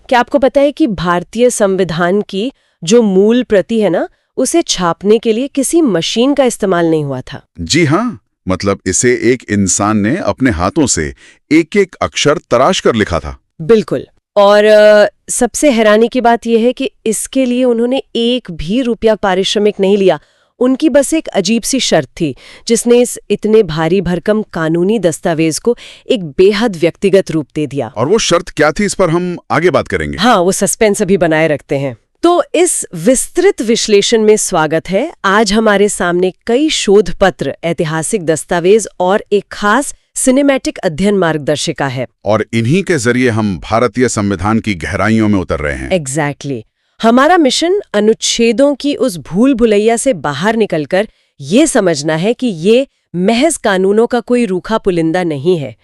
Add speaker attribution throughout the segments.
Speaker 1: क्या आपको पता है कि भारतीय संविधान की जो मूल प्रति है ना, उसे छापने के लिए किसी मशीन का इस्तेमाल नहीं हुआ था?
Speaker 2: जी हाँ, मतलब इसे एक इंसान ने अपने हाथों से एक एक अक्षर तराश कर लिखा था।
Speaker 1: बिल्कुल। और सबसे हैरानी की बात यह है कि इसके लिए उन्होंने एक भी रुपया पारिश्रमिक नहीं लिया। उनकी बस एक अजीब सी शर्त थी, जिसने इस इतने भारी भरकम कानूनी दस्तावेज को एक बेहद व्यक्तिगत रूप दे दिया।
Speaker 2: और वो शर्त क्या थी, इस पर हम आगे बात करेंगे।
Speaker 1: हाँ, वो सस्पेंस अभी बनाए रखते हैं। तो इस विस्तृत विश्लेषण में स्वागत है। आज हमारे सामने कई शोध पत्र, ऐतिहासिक दस्तावेज और एक खास सिनेमैटिक अध्ययन मार्गदर्शिका है।
Speaker 2: और इन्हीं के जरिए हम भारतीय संविधान की गहराइयों में उतर रहे हैं।
Speaker 1: एग्जैक्टली। हमारा मिशन अनुच्छेदों की उस भूल भुलैया से बाहर निकलकर ये समझना है कि ये महज कानूनों का कोई रूखा पुलिंदा नहीं है।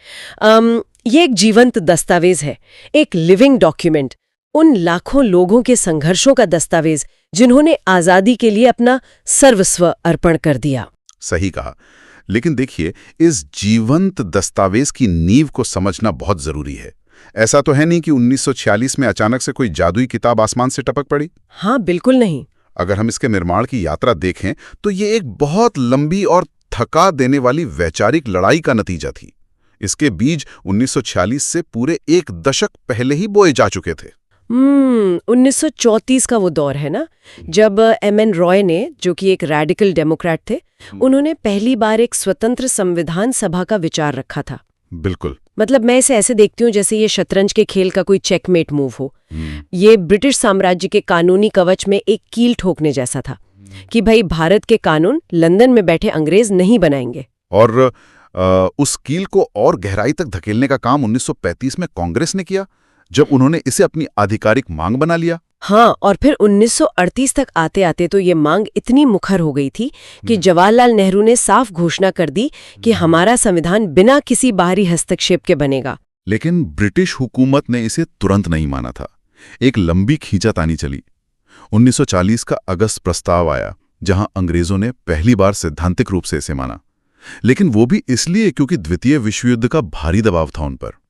Speaker 1: ये एक जीवंत दस्तावेज है, एक लिविंग डॉक्यूमेंट, उन लाखों लोगों के संघर्षों का दस्तावेज जिन्होंने आजादी के लिए अपना सर्वस्व अर्पण कर दिया।
Speaker 2: सही कहा। लेकिन देखिए, इस जीवंत दस्तावेज की नींव को समझना बहुत जरूरी है। ऐसा तो है नहीं कि 1946 में अचानक से कोई जादुई किताब आसमान से टपक पड़ी।
Speaker 1: हाँ, बिल्कुल नहीं।
Speaker 2: अगर हम इसके निर्माण की यात्रा देखें तो ये एक बहुत लंबी और थका देने वाली वैचारिक लड़ाई का नतीजा थी। इसके बीज 1946 से पूरे एक दशक पहले ही बोए जा चुके थे।
Speaker 1: 1934 का वो दौर है ना, जब एम.एन. रॉय ने, जो कि एक रैडिकल डेमोक्रेट थे, उन्होंने पहली बार एक स्वतंत्र संविधान सभा का विचार रखा था।
Speaker 2: बिल्कुल।
Speaker 1: मतलब मैं इसे ऐसे देखती हूँ जैसे ये शतरंज के खेल का कोई चेकमेट मूव हो। ये ब्रिटिश साम्राज्य के कानूनी कवच में एक कील ठोकने जैसा था कि भाई, भारत के कानून लंदन में बैठे अंग्रेज नहीं बनाएंगे।
Speaker 2: और उस कील को और गहराई तक धकेलने का काम 1935 में कांग्रेस ने किया, जब उन्होंने इसे अपनी आधिकारिक मांग बना लिया।
Speaker 1: हाँ, और फिर 1938 तक आते आते तो ये मांग इतनी मुखर हो गई थी कि जवाहरलाल नेहरू ने साफ घोषणा कर दी कि हमारा संविधान बिना किसी बाहरी हस्तक्षेप के बनेगा।
Speaker 2: लेकिन ब्रिटिश हुकूमत ने इसे तुरंत नहीं माना था। एक लंबी खींचातानी चली। 1940 का अगस्त प्रस्ताव आया, जहां अंग्रेजों ने पहली बार सैद्धांतिक रूप से इसे माना, लेकिन वो भी इसलिए क्योंकि द्वितीय विश्व युद्ध का भारी दबाव था उन पर।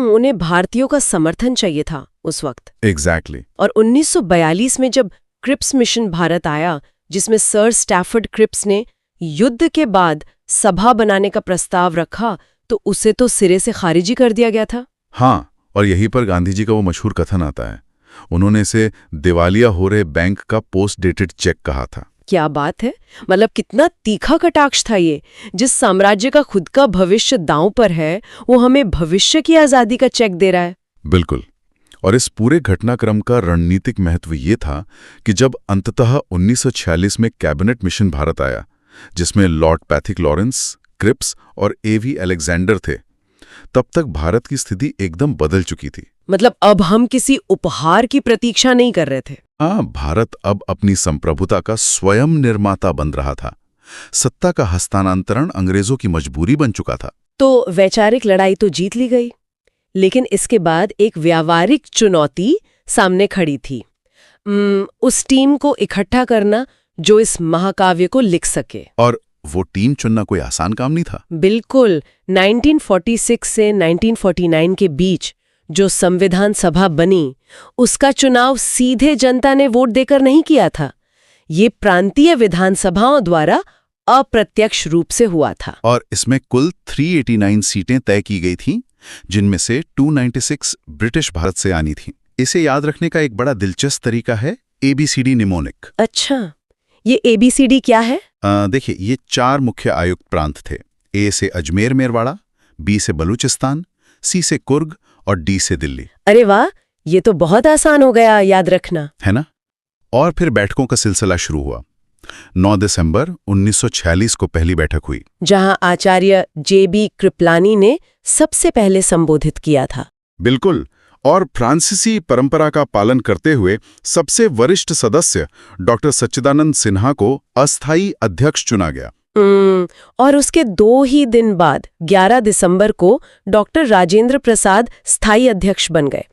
Speaker 1: उन्हें भारतीयों का समर्थन चाहिए था उस वक्त।
Speaker 2: एग्जैक्टली।
Speaker 1: और 1942 में जब क्रिप्स मिशन भारत आया, जिसमें सर स्टैफर्ड क्रिप्स ने युद्ध के बाद सभा बनाने का प्रस्ताव रखा, तो उसे तो सिरे से खारिजी कर दिया गया था।
Speaker 2: हाँ, और यहीं पर गांधी जी का वो मशहूर कथन आता है। उन्होंने इसे दिवालिया हो रहे बैंक का पोस्ट डेटेड चेक कहा था।
Speaker 1: क्या बात है! मतलब कितना तीखा कटाक्ष था ये। जिस साम्राज्य का खुद का भविष्य दांव पर है, वो हमें भविष्य की आजादी का चेक दे रहा है।
Speaker 2: बिल्कुल। और इस पूरे घटनाक्रम का रणनीतिक महत्व ये था कि जब अंततः 1946 में कैबिनेट मिशन भारत आया, जिसमें लॉर्ड पैथिक लॉरेंस, क्रिप्स और ए.वी. अलेक्जेंडर थे, तब तक भारत की स्थिति एकदम बदल चुकी थी।
Speaker 1: मतलब अब हम किसी उपहार की प्रतीक्षा नहीं कर रहे थे।
Speaker 2: हाँ, भारत अब अपनी संप्रभुता का स्वयं निर्माता बन रहा था। सत्ता का हस्तांतरण अंग्रेजों की मजबूरी बन चुका था।
Speaker 1: तो वैचारिक लड़ाई तो जीत ली गई, लेकिन इसके बाद एक व्यावहारिक चुनौती सामने खड़ी थी। उस टीम को इकट्ठा करना जो इस महाकाव्य को लिख सके।
Speaker 2: और वो टीम चुनना कोई आसान काम नहीं था।
Speaker 1: बिल्कुल। 1946 से 1949 के बीच जो संविधान सभा बनी, उसका चुनाव सीधे जनता ने वोट देकर नहीं किया था। ये प्रांतीय विधानसभाओं द्वारा अप्रत्यक्ष रूप से हुआ था।
Speaker 2: और इसमें कुल 389 सीटें तय की गई थीं, जिनमें से 296 ब्रिटिश भारत से आनी थीं। इसे याद रखने का एक बड़ा दिलचस्प तरीका है ABCD निमोनिक।
Speaker 1: अच्छा, ये ABCD क्या है?
Speaker 2: देखिए, ये 4 मुख्य आयुक्त प्रांत थे। A से अजमेर मेरवाड़ा, B से बलूचिस्तान, C से कुर्ग और D से दिल्ली।
Speaker 1: अरे वाह, ये तो बहुत आसान हो गया याद रखना,
Speaker 2: है ना? और फिर बैठकों का सिलसिला शुरू हुआ। 9 दिसंबर 1946 को पहली बैठक हुई,
Speaker 1: जहां आचार्य JB कृपलानी ने सबसे पहले संबोधित किया था।
Speaker 2: बिल्कुल। और फ्रांसीसी परंपरा का पालन करते हुए सबसे वरिष्ठ सदस्य डॉक्टर सच्चिदानंद सिन्हा को अस्थायी अध्यक्ष चुना गया।
Speaker 1: और उसके 2 ही दिन बाद 11 दिसंबर को डॉक्टर राजेंद्र प्रसाद स्थायी अध्यक्ष बन गए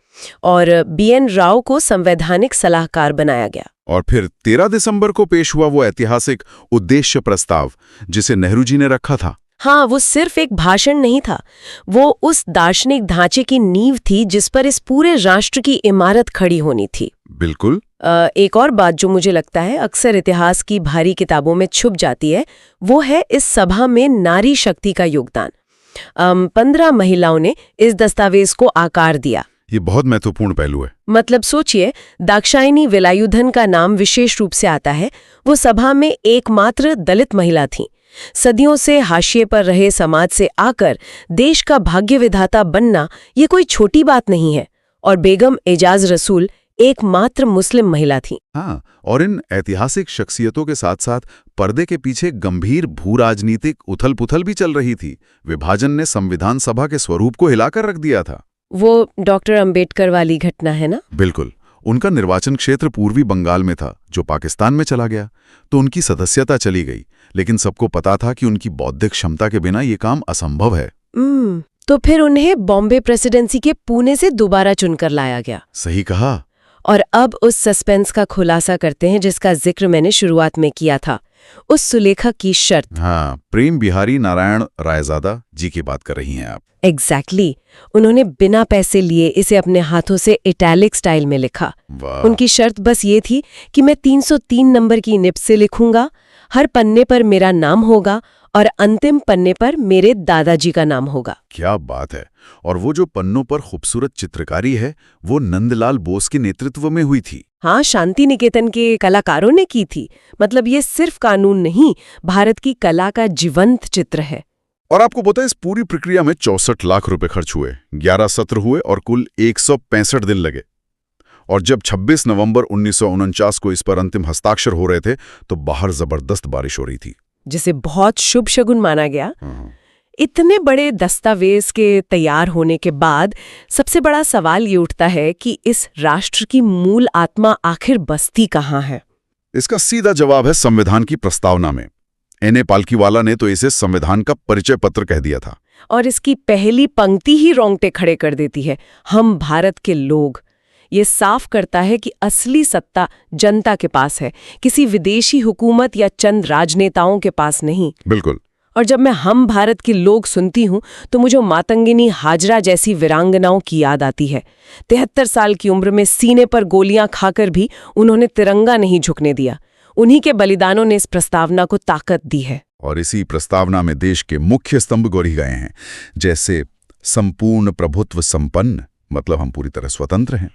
Speaker 1: और BN राव को संवैधानिक सलाहकार बनाया गया।
Speaker 2: और फिर 13 दिसंबर को पेश हुआ वो ऐतिहासिक उद्देश्य प्रस्ताव, जिसे नेहरू जी ने रखा था।
Speaker 1: हाँ, वो सिर्फ एक भाषण नहीं था, वो उस दार्शनिक ढांचे की नींव थी जिस पर इस पूरे राष्ट्र की इमारत खड़ी होनी थी।
Speaker 2: बिल्कुल।
Speaker 1: एक और बात जो मुझे लगता है अक्सर इतिहास की भारी किताबों में छुप जाती है, वो है इस सभा में नारी शक्ति का योगदान। 15 महिलाओं ने इस दस्तावेज को आकार दिया।
Speaker 2: ये बहुत महत्वपूर्ण पहलू है।
Speaker 1: मतलब सोचिए, दाक्षायणी वेलायुधन का नाम विशेष रूप से आता है। वो सभा में एकमात्र दलित महिला थीं। सदियों से हाशिए पर रहे समाज से आकर देश का भाग्य विधाता बनना ये कोई छोटी बात नहीं है। और बेगम एजाज रसूल एकमात्र मुस्लिम महिला थी।
Speaker 2: हाँ, और इन ऐतिहासिक शख्सियतों के साथ साथ पर्दे के पीछे गंभीर भू-राजनीतिक उथल-पुथल भी चल रही थी। विभाजन ने संविधान सभा के स्वरूप को हिलाकर रख दिया था।
Speaker 1: वो डॉक्टर अंबेडकर वाली घटना है ना?
Speaker 2: बिल्कुल। उनका निर्वाचन क्षेत्र पूर्वी बंगाल में था, जो पाकिस्तान में चला गया, तो उनकी सदस्यता चली गई। लेकिन सबको पता था कि उनकी बौद्धिक क्षमता के बिना ये काम असंभव है।
Speaker 1: तो फिर उन्हें बॉम्बे प्रेसिडेंसी के पुणे से दोबारा चुनकर लाया गया।
Speaker 2: सही कहा।
Speaker 1: और अब उस सस्पेंस का खुलासा करते हैं जिसका जिक्र मैंने शुरुआत में किया था, उस सुलेखा की शर्त।
Speaker 2: हाँ, प्रेम बिहारी नारायण रायजादा जी की बात कर रही हैं आप।
Speaker 1: एग्जैक्टली। उन्होंने बिना पैसे लिए इसे अपने हाथों से इटैलिक स्टाइल में लिखा। उनकी शर्त बस ये थी कि मैं 303 नंबर की निब से लिखूंगा, हर पन्ने पर मेरा नाम होगा और अंतिम पन्ने पर मेरे दादाजी का नाम होगा।
Speaker 2: क्या बात है। और वो जो पन्नों पर खूबसूरत चित्रकारी है, वो नंदलाल बोस के नेतृत्व में हुई थी।
Speaker 1: हाँ, शांति निकेतन के कलाकारों ने की थी। मतलब ये सिर्फ कानून नहीं, भारत की कला का जीवंत चित्र है।
Speaker 2: और आपको पता है, इस पूरी प्रक्रिया में 64 लाख रुपए खर्च हुए, 11 सत्र हुए और कुल 165 दिन लगे। और जब 26 नवंबर 1949 को इस पर अंतिम हस्ताक्षर हो रहे थे, तो बाहर जबरदस्त बारिश हो रही थी,
Speaker 1: जिसे बहुत शुभ शगुन माना गया। इतने बड़े दस्तावेज के तैयार होने के बाद सबसे बड़ा सवाल ये उठता है कि इस राष्ट्र की मूल आत्मा आखिर बसती कहाँ है?
Speaker 2: इसका सीधा जवाब है संविधान की प्रस्तावना में। N.A. पालकीवाला ने तो इसे संविधान का परिचय पत्र कह दिया था।
Speaker 1: और इसकी पहली पंक्ति ही रोंगटे खड़े कर देती है, हम भारत के लोग। ये साफ करता है कि असली सत्ता जनता के पास है, किसी विदेशी हुकूमत या चंद राजनेताओं के पास नहीं।
Speaker 2: बिल्कुल।
Speaker 1: और जब मैं हम भारत के लोग सुनती हूँ तो मुझे मातंगिनी हाजरा जैसी वीरांगनाओं की याद आती है। 73 साल की उम्र में सीने पर गोलियां खाकर भी उन्होंने तिरंगा नहीं झुकने दिया। उन्हीं के बलिदानों ने इस प्रस्तावना को ताकत दी है।
Speaker 2: और इसी प्रस्तावना में देश के मुख्य स्तंभ गढ़े गए हैं, जैसे संपूर्ण प्रभुत्व संपन्न, मतलब हम पूरी तरह स्वतंत्र हैं,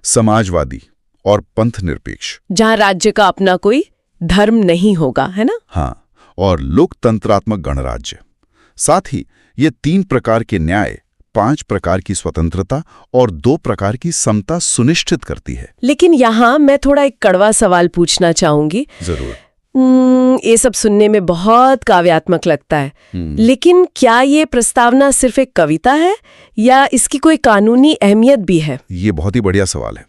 Speaker 2: समाजवादी और पंथ निरपेक्ष,
Speaker 1: जहां राज्य का अपना कोई धर्म नहीं होगा, है ना?
Speaker 2: हाँ, और लोकतंत्रात्मक गणराज्य। साथ ही ये 3 प्रकार के न्याय, 5 प्रकार की स्वतंत्रता और 2 प्रकार की समता सुनिश्चित करती है।
Speaker 1: लेकिन यहाँ मैं थोड़ा एक कड़वा सवाल पूछना चाहूंगी।
Speaker 2: जरूर।
Speaker 1: ये सब सुनने में बहुत काव्यात्मक लगता है, लेकिन क्या ये प्रस्तावना सिर्फ एक कविता है या इसकी कोई कानूनी अहमियत भी है?
Speaker 2: ये बहुत ही बढ़िया सवाल है,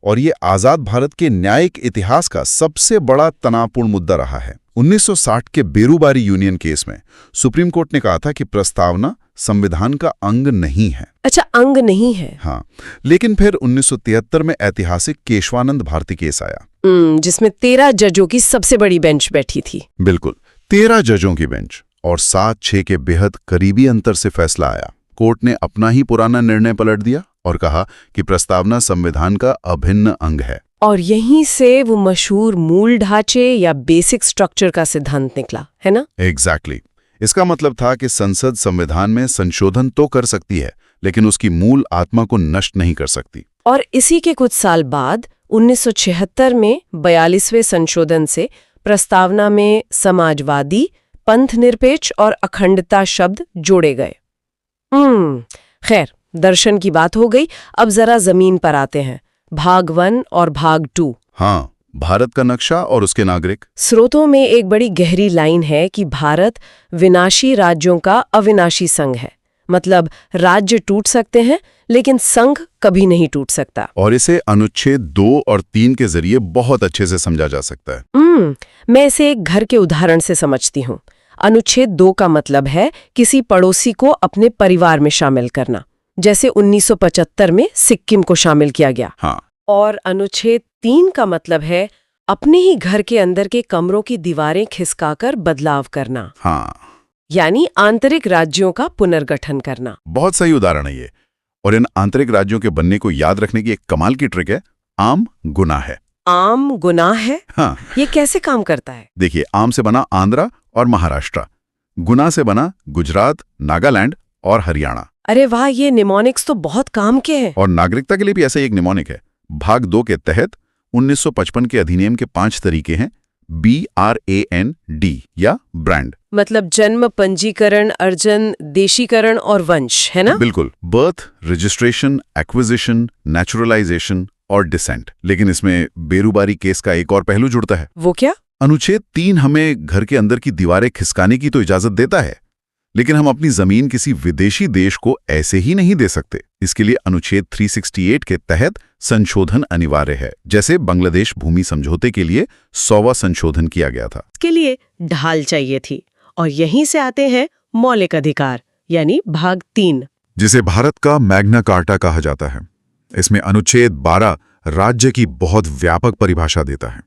Speaker 2: और ये आजाद भारत के न्यायिक इतिहास का सबसे बड़ा तनावपूर्ण मुद्दा रहा है। 1960 के बेरूबारी यूनियन केस में सुप्रीम कोर्ट ने कहा था कि प्रस्तावना संविधान का अंग नहीं है।
Speaker 1: अच्छा, अंग नहीं है।
Speaker 2: हाँ, लेकिन फिर 1973 में ऐतिहासिक केशवानंद भारती केस आया,
Speaker 1: जिसमें 13 जजों की सबसे बड़ी बेंच बैठी थी।
Speaker 2: बिल्कुल, 13 जजों की बेंच, और 7-6 के बेहद करीबी अंतर से फैसला आया। कोर्ट ने अपना ही पुराना निर्णय पलट दिया और कहा कि प्रस्तावना संविधान का अभिन्न अंग है।
Speaker 1: और यहीं से वो मशहूर मूल ढांचे या बेसिक स्ट्रक्चर का सिद्धांत निकला, है ना?
Speaker 2: एग्जैक्टली। इसका मतलब था कि संसद संविधान में संशोधन तो कर सकती है, लेकिन उसकी मूल आत्मा को नष्ट नहीं कर सकती।
Speaker 1: और इसी के कुछ साल बाद 1976 में 42वें संशोधन से प्रस्तावना में समाजवादी, पंथ निरपेक्ष और अखंडता शब्द जोड़े गए। खैर, दर्शन की बात हो गई, अब जरा जमीन पर आते हैं। भाग 1 और भाग 2।
Speaker 2: हाँ, भारत का नक्शा और उसके नागरिक।
Speaker 1: स्रोतों में एक बड़ी गहरी लाइन है कि भारत विनाशी राज्यों का अविनाशी संघ है। मतलब राज्य टूट सकते हैं, लेकिन संघ कभी नहीं टूट सकता।
Speaker 2: और इसे अनुच्छेद 2 और 3 के जरिए बहुत अच्छे से समझा जा सकता है।
Speaker 1: मैं इसे एक घर के उदाहरण से समझती हूँ। अनुच्छेद 2 का मतलब है किसी पड़ोसी को अपने परिवार में शामिल करना, जैसे 1975 में सिक्किम को शामिल किया गया।
Speaker 2: हाँ।
Speaker 1: और अनुच्छेद 3 का मतलब है अपने ही घर के अंदर के कमरों की दीवारें खिसकाकर बदलाव करना।
Speaker 2: हाँ,
Speaker 1: यानी आंतरिक राज्यों का पुनर्गठन करना।
Speaker 2: बहुत सही उदाहरण है ये। और इन आंतरिक राज्यों के बनने को याद रखने की एक कमाल की ट्रिक है, आम गुना है।
Speaker 1: आम गुनाह है?
Speaker 2: हाँ,
Speaker 1: ये कैसे काम करता है?
Speaker 2: देखिए, आम से बना आंध्रा और महाराष्ट्र, गुना से बना गुजरात, नागालैंड और हरियाणा।
Speaker 1: अरे वाह, ये निमोनिक्स तो बहुत काम के हैं।
Speaker 2: और नागरिकता के लिए भी ऐसा ही एक निमोनिक है। भाग 2 के तहत 1955 के अधिनियम के 5 तरीके हैं, BRAND या ब्रांड।
Speaker 1: मतलब जन्म, पंजीकरण, अर्जन, देशीकरण और वंश, है ना?
Speaker 2: बिल्कुल, बर्थ, रजिस्ट्रेशन, एक्विजिशन, नेचुरलाइजेशन और डिसेंट। लेकिन इसमें बेरुबारी केस का एक और पहलू जुड़ता है।
Speaker 1: वो क्या?
Speaker 2: अनुच्छेद 3 हमें घर के अंदर की दीवारें खिसकाने की तो इजाजत देता है, लेकिन हम अपनी जमीन किसी विदेशी देश को ऐसे ही नहीं दे सकते। इसके लिए अनुच्छेद 368 के तहत संशोधन अनिवार्य है। जैसे बांग्लादेश भूमि समझौते के लिए 100वां संशोधन किया गया था।
Speaker 1: इसके लिए ढाल चाहिए थी, और यहीं से आते हैं मौलिक अधिकार, यानी भाग 3,
Speaker 2: जिसे भारत का मैग्ना कार्टा कहा जाता है। इसमें अनुच्छेद 12 राज्य की बहुत व्यापक परिभाषा देता है।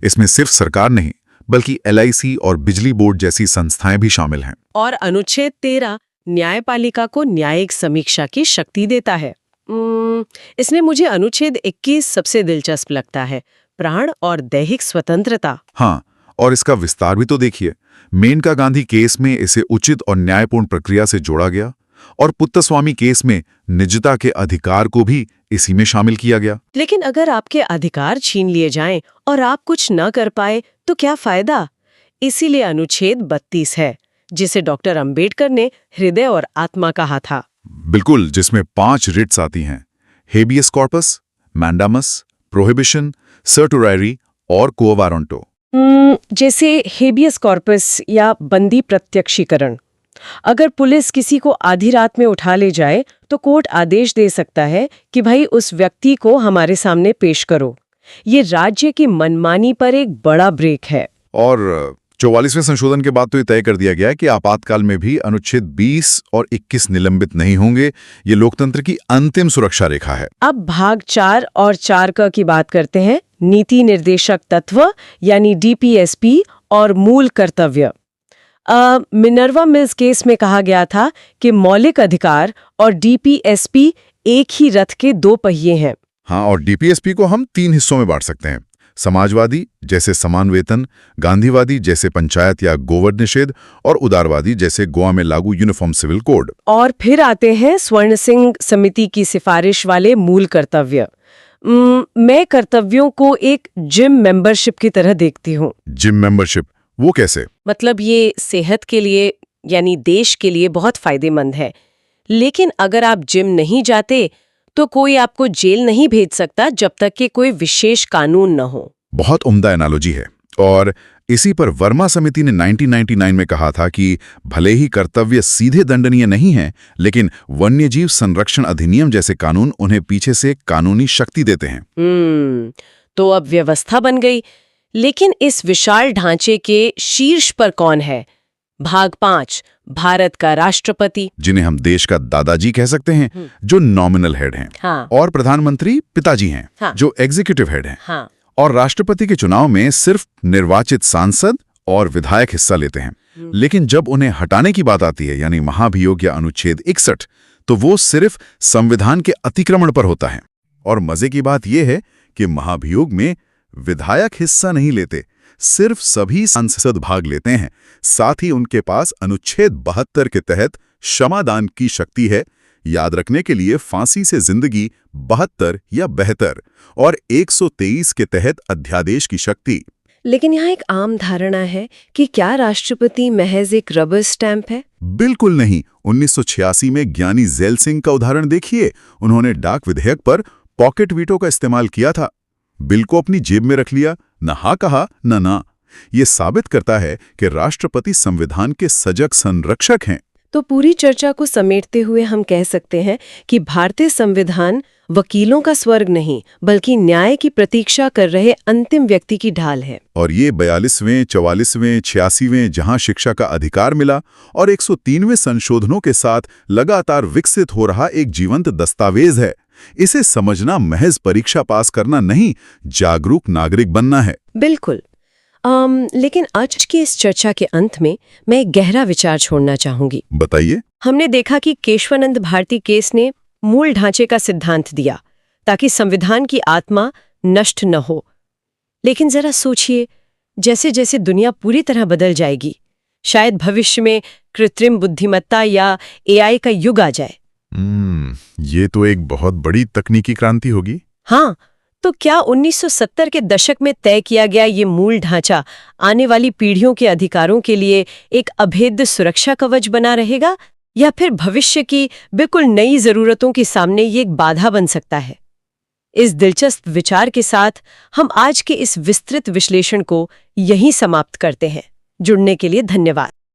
Speaker 2: इसमें सिर्फ सरकार नहीं, बल्कि LIC और बिजली बोर्ड जैसी संस्थाएं भी शामिल हैं।
Speaker 1: और अनुच्छेद 13 न्यायपालिका को न्यायिक समीक्षा की शक्ति देता है। इसमें मुझे अनुच्छेद 21 सबसे दिलचस्प लगता है, प्राण और दैहिक स्वतंत्रता।
Speaker 2: हाँ, और इसका विस्तार भी तो देखिए। मेनका गांधी केस में इसे उचित और न्यायपूर्ण प्रक्रिया से जोड़ा गया, और पुत्तस्वामी केस में निजता के अधिकार को भी इसी में शामिल किया गया।
Speaker 1: लेकिन अगर आपके अधिकार छीन लिए जाएं और आप कुछ न कर पाए तो क्या फायदा? इसीलिए अनुच्छेद 32 है, जिसे डॉक्टर अंबेडकर ने हृदय और आत्मा कहा था।
Speaker 2: बिल्कुल, जिसमें 5 रिट्स आती हैं, हेबियस कॉर्पस, मैंडामस, प्रोहिबिशन, सर्टुरारी और क्वो वारंटो।
Speaker 1: जैसे हेबियस कॉर्पस या बंदी प्रत्यक्षीकरण। अगर पुलिस किसी को आधी रात में उठा ले जाए तो कोर्ट आदेश दे सकता है कि भाई उस व्यक्ति को हमारे सामने पेश करो। ये राज्य की मनमानी पर एक बड़ा ब्रेक है।
Speaker 2: और 44वें संशोधन के बाद तो ये तय कर दिया गया है कि आपातकाल में भी अनुच्छेद 20 और 21 निलंबित नहीं होंगे। ये लोकतंत्र की अंतिम सुरक्षा रेखा है।
Speaker 1: अब भाग 4 और 4 की बात करते हैं, नीति निर्देशक तत्व यानी DPSP और मूल कर्तव्य। मिनर्वा मिल्स केस में कहा गया था कि मौलिक अधिकार और DPSP एक ही रथ के 2 पहिए हैं।
Speaker 2: हाँ, और DPSP को हम 3 हिस्सों में बांट सकते हैं, समाजवादी जैसे समान वेतन, गांधीवादी जैसे पंचायत या गोवध निषेध, और उदारवादी जैसे गोवा में लागू यूनिफॉर्म सिविल कोड।
Speaker 1: और फिर आते हैं स्वर्ण सिंह समिति की सिफारिश वाले मूल कर्तव्य। मैं कर्तव्यों को एक जिम मेंबरशिप की तरह देखती हूँ।
Speaker 2: जिम मेंबरशिप, वो कैसे?
Speaker 1: मतलब ये सेहत के लिए यानी देश के लिए बहुत फायदेमंद है, लेकिन अगर आप जिम नहीं जाते तो कोई आपको जेल नहीं भेज सकता जब तक कि कोई विशेष कानून न हो।
Speaker 2: बहुत उम्दा एनालॉजी है। और इसी पर वर्मा समिति ने 1999 में कहा था कि भले ही कर्तव्य सीधे दंडनीय नहीं है, लेकिन वन्यजीव संरक्षण अधिनियम जैसे कानून उन्हें पीछे से कानूनी शक्ति देते हैं।
Speaker 1: तो अब व्यवस्था बन गई, लेकिन इस विशाल ढांचे के शीर्ष पर कौन है? भाग 5, भारत का राष्ट्रपति,
Speaker 2: जिन्हें हम देश का दादाजी कह सकते हैं, जो नॉमिनल हेड हैं।
Speaker 1: हाँ।
Speaker 2: और प्रधानमंत्री पिताजी हैं।
Speaker 1: हाँ।
Speaker 2: जो एग्जीक्यूटिव हेड हैं।
Speaker 1: हाँ।
Speaker 2: और राष्ट्रपति के चुनाव में सिर्फ निर्वाचित सांसद और विधायक हिस्सा लेते हैं। लेकिन जब उन्हें हटाने की बात आती है, यानी महाभियोग या अनुच्छेद 61, तो वो सिर्फ संविधान के अतिक्रमण पर होता है। और मजे की बात यह है कि महाभियोग में विधायक हिस्सा नहीं लेते, सिर्फ सभी सांसद भाग लेते हैं। साथ ही उनके पास अनुच्छेद 72 के तहत क्षमादान की शक्ति है। याद रखने के लिए फांसी से जिंदगी 72 या बेहतर, और 123 के तहत अध्यादेश की शक्ति।
Speaker 1: लेकिन यहाँ एक आम धारणा है कि क्या राष्ट्रपति महज एक रबर स्टैंप है?
Speaker 2: बिल्कुल नहीं। 1986 में ज्ञानी ज़ैल सिंह का उदाहरण देखिए। उन्होंने डाक विधेयक पर पॉकेट वीटो का इस्तेमाल किया था। बिल को अपनी जेब में रख लिया, न हाँ कहा न ना। ये साबित करता है कि राष्ट्रपति संविधान के सजग संरक्षक हैं।
Speaker 1: तो पूरी चर्चा को समेटते हुए हम कह सकते हैं कि भारतीय संविधान वकीलों का स्वर्ग नहीं, बल्कि न्याय की प्रतीक्षा कर रहे अंतिम व्यक्ति की ढाल है।
Speaker 2: और ये 42वें, 44वें, 86वें जहां शिक्षा का अधिकार मिला, और 103वें संशोधनों के साथ लगातार विकसित हो रहा एक जीवंत दस्तावेज है। इसे समझना महज परीक्षा पास करना नहीं, जागरूक नागरिक बनना है।
Speaker 1: बिल्कुल। लेकिन आज की इस चर्चा के अंत में मैं एक गहरा विचार छोड़ना चाहूंगी।
Speaker 2: बताइए।
Speaker 1: हमने देखा कि केशवानंद भारती केस ने मूल ढांचे का सिद्धांत दिया ताकि संविधान की आत्मा नष्ट न हो। लेकिन जरा सोचिए, जैसे जैसे दुनिया पूरी तरह बदल जाएगी, शायद भविष्य में कृत्रिम बुद्धिमत्ता या एआई का युग आ जाए।
Speaker 2: ये तो एक बहुत बड़ी तकनीकी क्रांति होगी।
Speaker 1: हाँ, तो क्या 1970 के दशक में तय किया गया ये मूल ढांचा आने वाली पीढ़ियों के अधिकारों के लिए एक अभेद्य सुरक्षा कवच बना रहेगा, या फिर भविष्य की बिल्कुल नई जरूरतों के सामने ये एक बाधा बन सकता है? इस दिलचस्प विचार के साथ हम आज के इस विस्तृत विश्लेषण को यहीं समाप्त करते हैं। जुड़ने के लिए धन्यवाद।